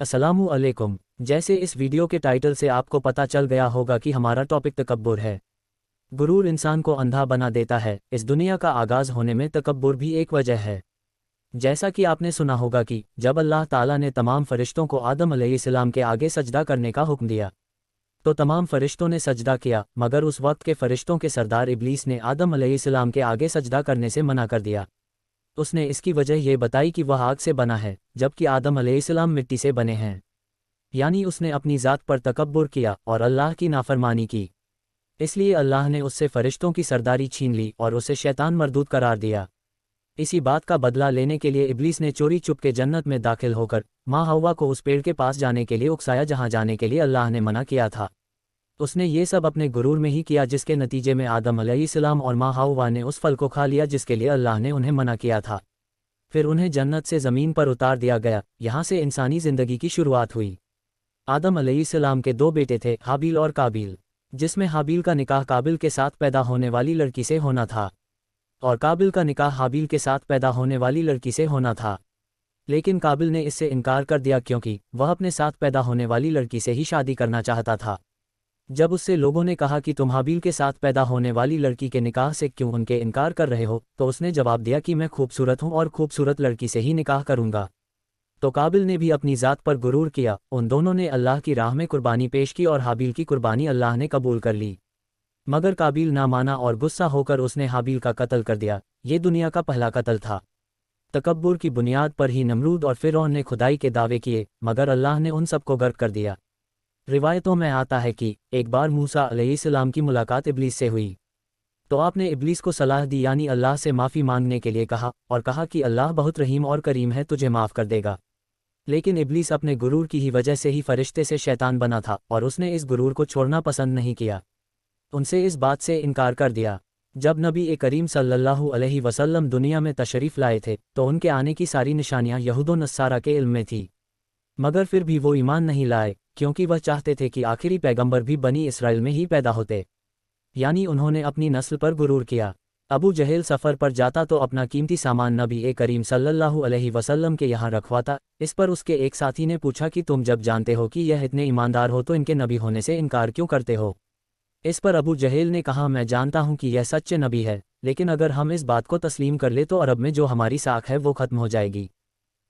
अस्सलामु अलैकुम। जैसे इस वीडियो के टाइटल से आपको पता चल गया होगा कि हमारा टॉपिक तकब्बुर है। गुरूर इंसान को अंधा बना देता है। इस दुनिया का आगाज़ होने में तकब्बुर भी एक वजह है। जैसा कि आपने सुना होगा कि जब अल्लाह ताला ने तमाम फरिश्तों को आदम अलैहिस्सलाम के आगे सजदा करने का हुक्म दिया तो तमाम फरिश्तों ने सजदा किया, मगर उस वक्त के फरिश्तों के सरदार इब्लीस ने आदम अलैहिस्सलाम के आगे सजदा करने से मना कर दिया। उसने इसकी वजह यह बताई कि वह आग से बना है जबकि आदम अलैहिस्सलाम मिट्टी से बने हैं। यानी उसने अपनी ज़ात पर तकब्बुर किया और अल्लाह की नाफरमानी की। इसलिए अल्लाह ने उससे फरिश्तों की सरदारी छीन ली और उसे शैतान मरदूद करार दिया। इसी बात का बदला लेने के लिए इब्लीस ने चोरी चुपके जन्नत में दाखिल होकर माँ हव्वा को उस पेड़ के पास जाने के लिए उकसाया जहाँ जाने के लिए अल्लाह ने मना किया था। उसने ये सब अपने गुरूर में ही किया, जिसके नतीजे में आदम अलैहिस्सलाम और माँ हव्वा ने उस फल को खा लिया जिसके लिए अल्लाह ने उन्हें मना किया था। फिर उन्हें जन्नत से ज़मीन पर उतार दिया गया। यहाँ से इंसानी ज़िंदगी की शुरुआत हुई। आदम अलैहिस्सलाम के दो बेटे थे, हाबील और काबिल, जिसमें हाबील का निकाह काबिल के साथ पैदा होने वाली लड़की से होना था और काबिल का निकाह हाबील के साथ पैदा होने वाली लड़की से होना था। लेकिन काबिल ने इससे इनकार कर दिया क्योंकि वह अपने साथ पैदा होने वाली लड़की से ही शादी करना चाहता था। जब उससे लोगों ने कहा कि तुम हाबील के साथ पैदा होने वाली लड़की के निकाह से क्यों उनके इनकार कर रहे हो, तो उसने जवाब दिया कि मैं खूबसूरत हूँ और खूबसूरत लड़की से ही निकाह करूँगा। तो काबिल ने भी अपनी ज़ात पर गुरूर किया। उन दोनों ने अल्लाह की राह में कुर्बानी पेश की और हाबील की कुर्बानी अल्लाह ने कबूल कर ली। मगर काबिल ना माना और गुस्सा होकर उसने हाबील का कत्ल कर दिया। ये दुनिया का पहला कत्ल था। तकब्बुर की बुनियाद पर ही नमरूद और फिरौन ने खुदाई के दावे किए, मगर अल्लाह ने उन सबको गर्क कर दिया। रिवायतों में आता है कि एक बार मूसा अलैहिस्सलाम की मुलाकात इब्लीस से हुई तो आपने इब्लीस को सलाह दी, यानी अल्लाह से माफ़ी मांगने के लिए कहा और कहा कि अल्लाह बहुत रहीम और करीम है, तुझे माफ़ कर देगा। लेकिन इब्लीस अपने गुरूर की ही वजह से ही फरिश्ते से शैतान बना था और उसने इस गुरूर को छोड़ना पसंद नहीं किया। उनसे इस बात से इनकार कर दिया। जब नबी करीम सल्लल्लाहु अलैहि वसल्लम दुनिया में तशरीफ़ लाए थे तो उनके आने की सारी निशानियां यहूद व नस्सारा के इल्म में थी, मगर फिर भी वो ईमान नहीं लाए क्योंकि वह चाहते थे कि आखिरी पैगंबर भी बनी इसराइल में ही पैदा होते। यानी उन्होंने अपनी नस्ल पर गुरूर किया। अबू जहेल सफ़र पर जाता तो अपना कीमती सामान नबी करीम सल्लल्लाहु अलैहि वसल्लम के यहाँ रखवाता। इस पर उसके एक साथी ने पूछा कि तुम जब जानते हो कि यह इतने ईमानदार हो तो इनके नबी होने से इनकार क्यों करते हो। इस पर अबू जहेल ने कहा, मैं जानता हूँ कि यह सच्चे नबी है, लेकिन अगर हम इस बात को तस्लीम कर ले तो अरब में जो हमारी साख है वो ख़त्म हो जाएगी।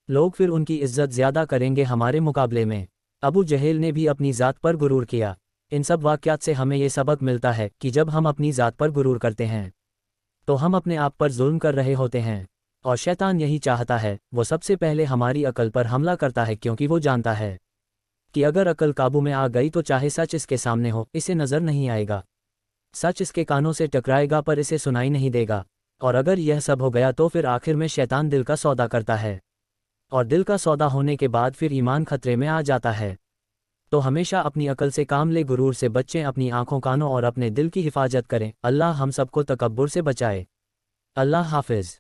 लोग फिर उनकी इज्जत ज़्यादा करेंगे हमारे मुकाबले में। अबू जहेल ने भी अपनी ज़ात पर गुरूर किया। इन सब वाक़यात से हमें ये सबक मिलता है कि जब हम अपनी ज़ात पर गुरूर करते हैं तो हम अपने आप पर जुल्म कर रहे होते हैं और शैतान यही चाहता है। वो सबसे पहले हमारी अकल पर हमला करता है क्योंकि वो जानता है कि अगर अकल काबू में आ गई तो चाहे सच इसके सामने हो, इसे नज़र नहीं आएगा। सच इसके कानों से टकराएगा पर इसे सुनाई नहीं देगा। और अगर यह सब हो गया तो फिर आखिर में शैतान दिल का सौदा करता है और दिल का सौदा होने के बाद फिर ईमान खतरे में आ जाता है। तो हमेशा अपनी अकल से काम ले, गुरूर से बच्चें, अपनी आंखों कानों और अपने दिल की हिफाजत करें। अल्लाह हम सबको तकब्बुर से बचाए। अल्लाह हाफिज़।